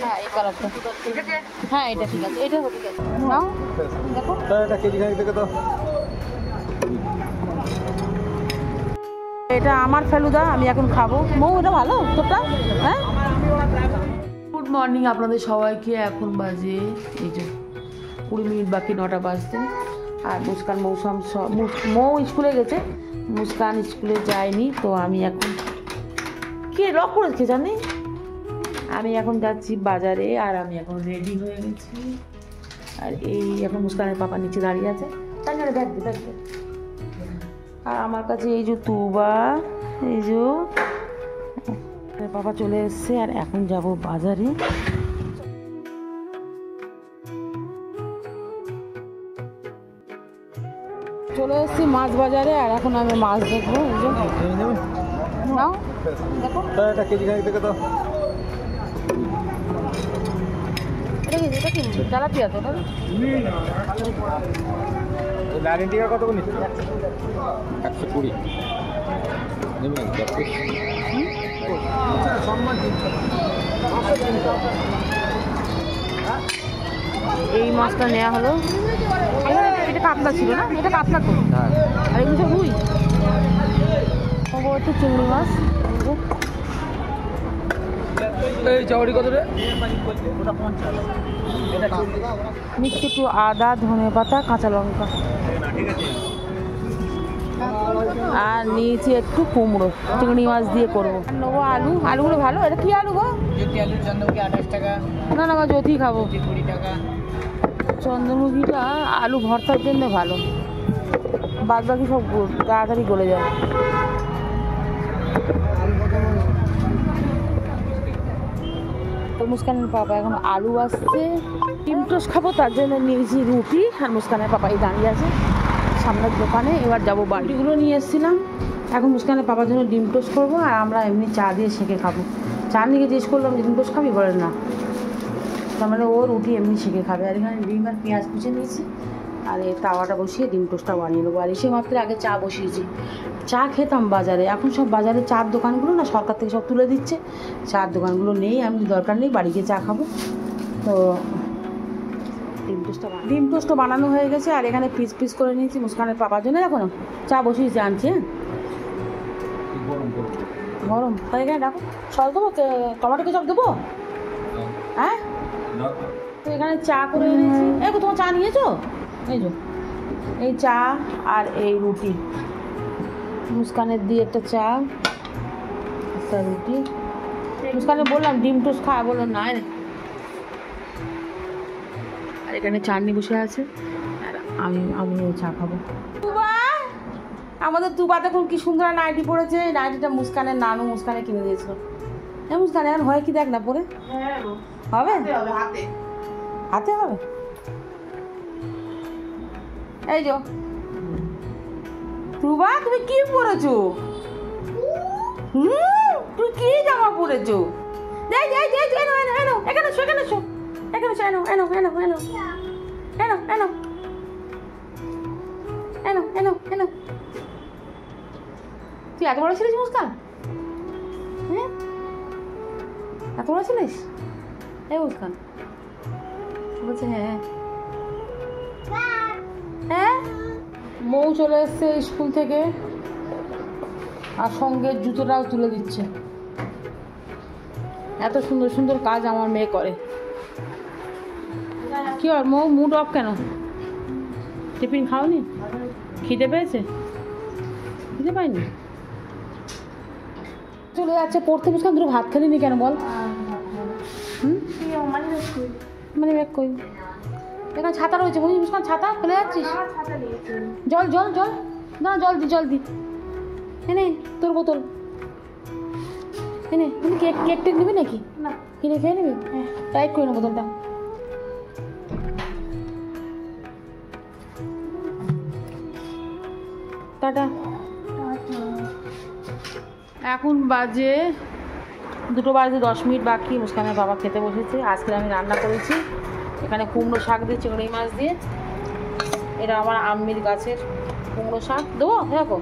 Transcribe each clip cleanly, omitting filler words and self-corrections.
হ্যাঁ এই কালারটা ঠিক আছে। হ্যাঁ এটা ঠিক আছে, এটা ঠিক আছে। নাও দেখো এটা কেজি খানিক থেকে তো এটা আমার ফেলুদা, আমি এখন খাবো। মৌ এটা ভালো তোরটা? হ্যাঁ। গুড মর্নিং আপনাদের সবাইকে। এখন বাজে এই যে 20 মিনিট বাকি 9টা বাজতে। আর মুস্কান মৌসুম মৌ স্কুলে গেছে, মুস্কান স্কুলে যায়নি। তো আমি এখন কে লক করেছে জানি, আমি এখন যাচ্ছি বাজারে। আর আমি এখন রেডি হয়ে গেছি। আর এই এখন মুস্কানের পাপা নিচে দাঁড়িয়ে আছে, তাই না? দেখবে দেখবে। আর আমার কাছে এই যে তুবা, এই যে পাপা চলে এসছে। আর এখন যাব বাজারে। চলে এসেছি মাছ বাজারে। আর এখন আমি মাছ দেখবো। নাও দেখো এটা কেজি খানিক থেকে তো এটা কি তেলাপিয়া তো? গ্যারেন্টিটা কত করে নিচ্ছে? 120 নেবেন এই মাছটা নেওয়া হলো। এটা কাতলা ছিল না? এটা কাতলা তো। আর এগুলো সব রুই, সম্ভবত চিংড়ি মাছ। এই চাউরি কত রে? মিক্সি একটু আদা, ধনে পাতা, কাঁচা লঙ্কা। আর নিয়েছি একটু কুমড়ো, চিংড়ি মাছ দিয়ে করবো। নেবো আলু। আলুগুলো ভালো। এটা কি আলু গো? আলু চন্দ্রমুখী 28 টাকা। না না গো, জ্যোতি খাবো। 20 টাকা। চন্দ্রমুখীটা আলু ভর্তার জন্য ভালো, বাদ বাকি সব তাড়াতাড়ি গলে যায়। তো মুস্কানের পাপা এখন আলু আসছে, ডিম টোস্ট খাবো, তার জন্য নিয়েছি রুটি। আর মুস্কানের পাপাই দাঁড়িয়ে আছে সামনের দোকানে। এবার যাবো বাটিগুলো নিয়ে এসেছিলাম। এখন মুস্কানের পাপার জন্য ডিম টোস্ট করবো। আর আমরা এমনি চা দিয়ে সেঁকে খাবো। চা নিয়ে জিজ্ঞেস করলাম ডিম টোস্ট খাবি, বলেন না। তার মানে ও রুটি এমনি সেঁকে খাবে। আর এখানে ডিম আর পেঁয়াজ কুচে নিয়েছি। আর এই তাওয়াটা বসিয়ে ডিম টোস্টটা বানিয়ে নেবো। আর এসে মাত্র আগে চা বসিয়েছি। চা খেতাম বাজারে, এখন সব বাজারে চার দোকানগুলো না সরকার থেকে সব তুলে দিচ্ছে। চার দোকানগুলো নেই, আমি দরকার নেই, বাড়ি গিয়ে চা খাবো। তো ডিম টোস্টটা বানানো হয়ে গেছে। আর এখানে পিস পিস করে নিয়েছি মুস্কানের পাপার জন্য। দেখো না চা বসিয়েছি, আনছি। হ্যাঁ গরম, তাই এখানে দেখো সস দেবো, টমেটো কেচাপ দেবো। হ্যাঁ তো এখানে চা করে এনেছি। এই তোমার চা নিয়েছো? এই যে এই চা আর এই রুটি। মুস্কানের দিয়ে একটা চা, একটা রুটি। মুস্কানে বললাম ডিম টোস্ট খা, বললো না। আর এখানে চাটনি বসে আছে। আর আমি চা খাবো। আমাদের তুবা দেখুন কি সুন্দর নাইটি পরেছে। নাইটিটা মুস্কানের নানু মুস্কানে কিনে দিয়েছিল। হ্যাঁ মুস্কান এখন হয় কি দেখ না পরে হবে, হাতে হবে। এই যো তুবা, তুমি কি পরেছো? তুই কি জামা পরেছো? দেখ দেখ দেখ, এনো এনো এনো, এখানে শো, এখানে শো, এখানে শো, এনো এনো এনো এনো এনো এনো এনো এনো এনো। তুই এত বড় ছিলিস মুস্কান? হ্যাঁ এত বড় ছিলিস? এই মুস্কান বলছে হ্যাঁ হ্যাঁ। মৌ চলে এসছে স্কুল থেকে। আর সঙ্গে জুতোটাও তুলে দিচ্ছে। এত সুন্দর সুন্দর কাজ আমার মেয়ে করে। কি আর মৌ মুড অফ কেন? টিফিন খাওনি? খিদে পেয়েছে? খিদে পাইনি? চলে যাচ্ছে পড়তে। মুস্কান দুটো ভাত খেলিনি কেন বল? মানে ব্যাগ কই? এখানে ছাতা রয়েছে বুঝিস মুস্কান, ছাতা ফেলে যাচ্ছিস? জল জল জল না, জল দি জল দি। এনে তোর বোতল এনে। তুমি কেক কেক টেক নিবি নাকি? না, কিনে খেয়ে নিবি? হ্যাঁ টাইট করে না বোতলটা। টাটা। এখন বাজে 2টো বাজে 10 মিনিট বাকি। মুস্কানের বাবা খেতে বসেছে। আজকে আমি রান্না করেছি এখানে কুমড়ো শাক দিয়ে চিংড়ি মাছ দিয়ে। এটা আমার আম্মির গাছের কুমড়ো শাক। দেবো দেখো।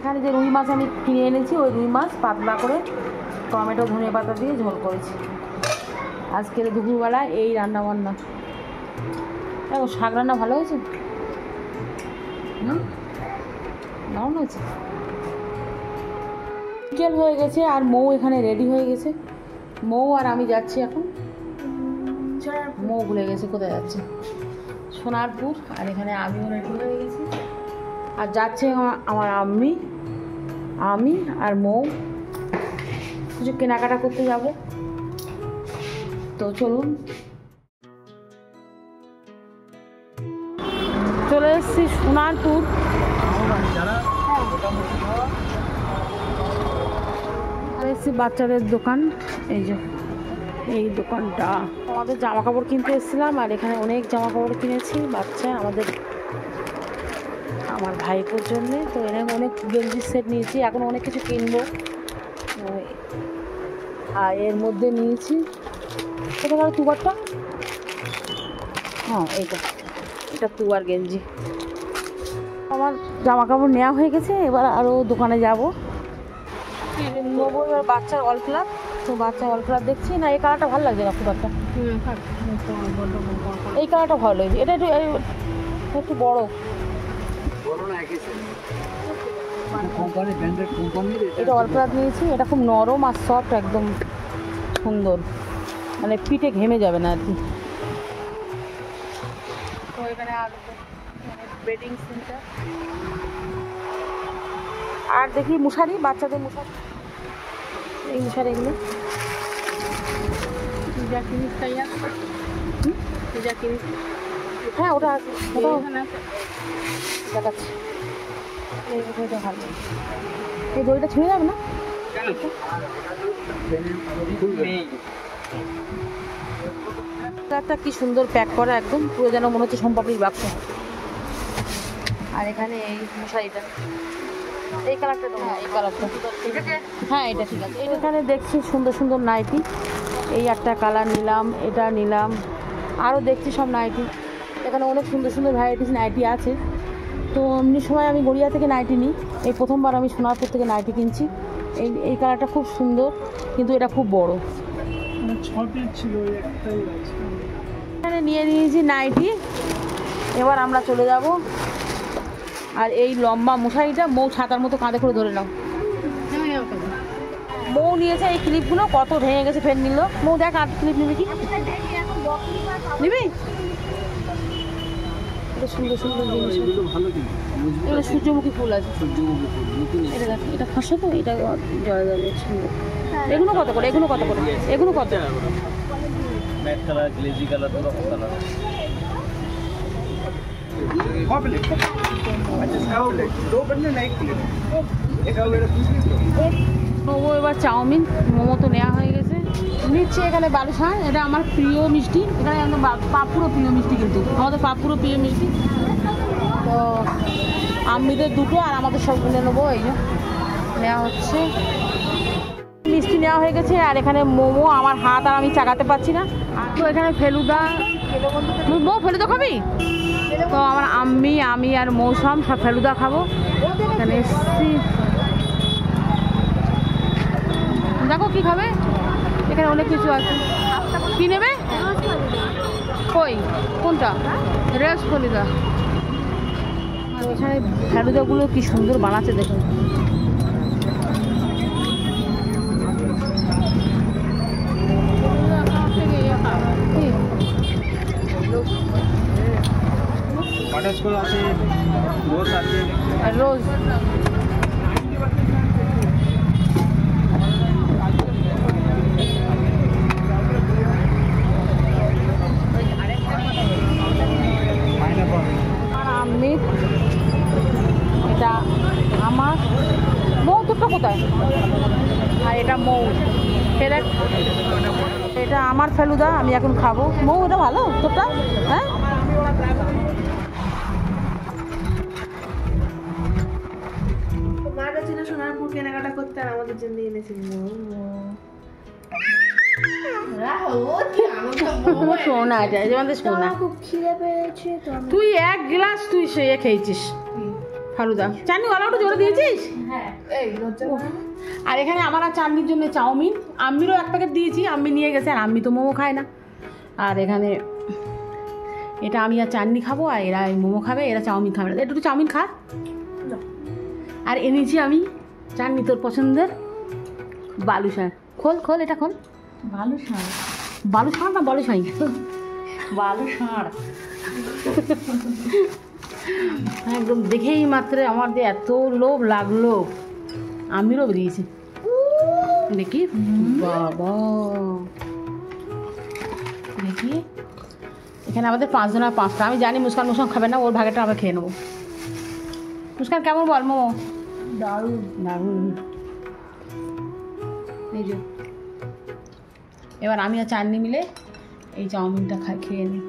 এখানে যে রুই মাছ আমি কিনে এনেছি ওই রুই মাছ পাতলা করে টমেটো ধনে পাতা দিয়ে ঝোল করেছি। আজকের দুপুরবেলা এই রান্না বান্না। দেখো শাক রান্না ভালো হয়েছে, দারুণ হয়েছে। বিকেল হয়ে গেছে আর মৌ এখানে রেডি হয়ে গেছে। মৌ আর আমি যাচ্ছি এখন, মৌ ভুলে গেছে কোথায় যাচ্ছে, সোনারপুর। আর এখানে আমিও রেডি হয়ে গেছি আর যাচ্ছে আমার আমি আর মৌ কিছু কেনাকাটা করতে যাব। তো চলুন, চলে এসেছি সোনারপুর। আর এসেছি বাচ্চাদের দোকান, এই যে এই দোকানটা। আমাদের জামা কাপড় কিনতে এসেছিলাম আর এখানে অনেক জামা কাপড় কিনেছি বাচ্চা আমার ভাইপোর জন্যে। তো এরকম অনেক গেঞ্জির সেট নিয়েছি, এখন অনেক কিছু কিনবো। আর এর মধ্যে নিয়েছি কোথাকার তুয়ারটা, হ্যাঁ এটা তুয়ার গেঞ্জি। আমার জামা কাপড় নেওয়া হয়ে গেছে, এবার আরও দোকানে যাব। নেবো এবার বাচ্চার অল ক্লাব। তো বাচ্চা অল ক্লাব দেখছি না, এই কালারটা ভালো লাগছে না খুব একটা, এই কালারটা ভালো লাগছে। এটা একটু বড়, এটা অল ক্লাব নিয়েছি। এটা খুব নরম আর সফট, একদম সুন্দর, মানে পিঠে ঘেমে যাবে না আর কি। তো এখানে বেডিং সেন্টার আর দেখি মশারি, বাচ্চাদের মশারি, এই মশারি এগুলো যা কিনিস তাই যা কিনিস। হ্যাঁ ওটা আছে, ওটাও দেখাচ্ছি। এই দইটা ভালো, এই দইটা ছিঁড়ে যাবে না। একটা কি সুন্দর প্যাক করা, একদম পুরো যেন মনে হচ্ছে সোমপাপড়ির বাক্স। আর এখানে এই মশারিটা, এই কালারটা, এই কালারটা, হ্যাঁ এটা ঠিক আছে। এখানে দেখছি সুন্দর সুন্দর নাইটি, এই একটা কালার নিলাম, এটা নিলাম, আরও দেখছি সব নাইটি। এখানে অনেক সুন্দর সুন্দর ভ্যারাইটিস নাইটি আছে। তো এমনি সময় আমি গড়িয়া থেকে নাইটি নিই, এই প্রথমবার আমি সোনারপুর থেকে নাইটি কিনছি। এই কালারটা খুব সুন্দর, কিন্তু এটা খুব বড়। এখানে নিয়ে নিয়েছি নাইটি, এবার আমরা চলে যাব। আর এই লম্বা মশারিটা মৌ ছাতার মতো কাঁধে করে ধরে নাও। মৌ নিয়েছে এই ক্লিপগুলো, কত ভেঙে গেছে, ফের নিল। মৌ দেখ আর ক্লিপ নিবি কি নিবি? এটা সুন্দর সুন্দর জিনিস, এগুলো সূর্যমুখী ফুল আছে। এটা দেখ, এটা ফাঁসে তো, এটা জয় যাবে সুন্দর। এগুলো কত করে? এগুলো কত করে? এগুলো কত? ম্যাট কালার, গ্লেজি কালার, দুটো কালার। ও এবার চাউমিন মোমো তো নেওয়া হয়ে গেছে, নিচ্ছে এখানে বালুশান। এটা আমার প্রিয় মিষ্টি, এখানে একদম পাপুরও প্রিয় মিষ্টি, কিন্তু আমাদের পাপুরও প্রিয় মিষ্টি। তো আম্মিদের দুটো আর আমাদের সব কিনে নেবো, এই যে নেওয়া হচ্ছে। মিষ্টি নেওয়া হয়ে গেছে আর এখানে মোমো, আমার হাত আর আমি চাগাতে পারছি না। তো এখানে ফেলুদা খাবি? তো আমার আমি আর মৌসুম সব ফেলুদা খাবো। এখানে এসছি, দেখো কি খাবে, এখানে অনেক কিছু আছে। কি নেবে? কই কোনটা? রেস ফেলুদা। আর এখানে ফেলুদাগুলো কি সুন্দর বানাচ্ছে দেখুন। বাটারস্কচ আছে, রোজ আছে, রোজ। আমি এটা আমার মৌ, তোরটা কোথায়? আর এটা মৌ, এটা আমার ফেলুদা, আমি এখন খাবো। মৌ এটা ভালো তোরটা? হ্যাঁ সোনারপুর কেনাকাটা করতে আর আমাদের জন্য এনেছি সোনা, এটা খুব খিদে পেয়েছে। তুই এক গ্লাস তুই সে খেয়েছিস ফালুদা চাটনি গলাটা জোরে দিয়েছিস? হ্যাঁ এই লজ্জা উফ। আর এখানে আমার আর চাটনির জন্য চাউমিন, আম্মিরও এক প্যাকেট দিয়েছি, আম্মি নিয়ে গেছে, আর আম্মি তো মোমো খায় না। আর এখানে এটা আমি আর চাটনি খাবো, আর এরা মোমো খাবে, এরা চাউমিন খাবে না। একটু চাউমিন খা। আর এনেছি আমি চাটনি তোর পছন্দের বালুশাক। খোল খোল, এটা খোল। বালুশাঁড় বালুশাক না বালুশাই? বালুশাঁড় একদম দেখেই মাত্র আমার যে এত লোভ লাগলো, আমিরও বেরিয়েছে। দেখি বাবা, দেখি এখানে আমাদের 5 জনের 5টা। আমি জানি মুস্কান খাবে না, ওর ভাগেটা আমরা খেয়ে নেবো। মুস্কান কেমন বল মোমো? দারুণ। দারুণ। এই যে এবার আমি আর চাটনি মিলে এই চাউমিনটা খেয়ে নিই।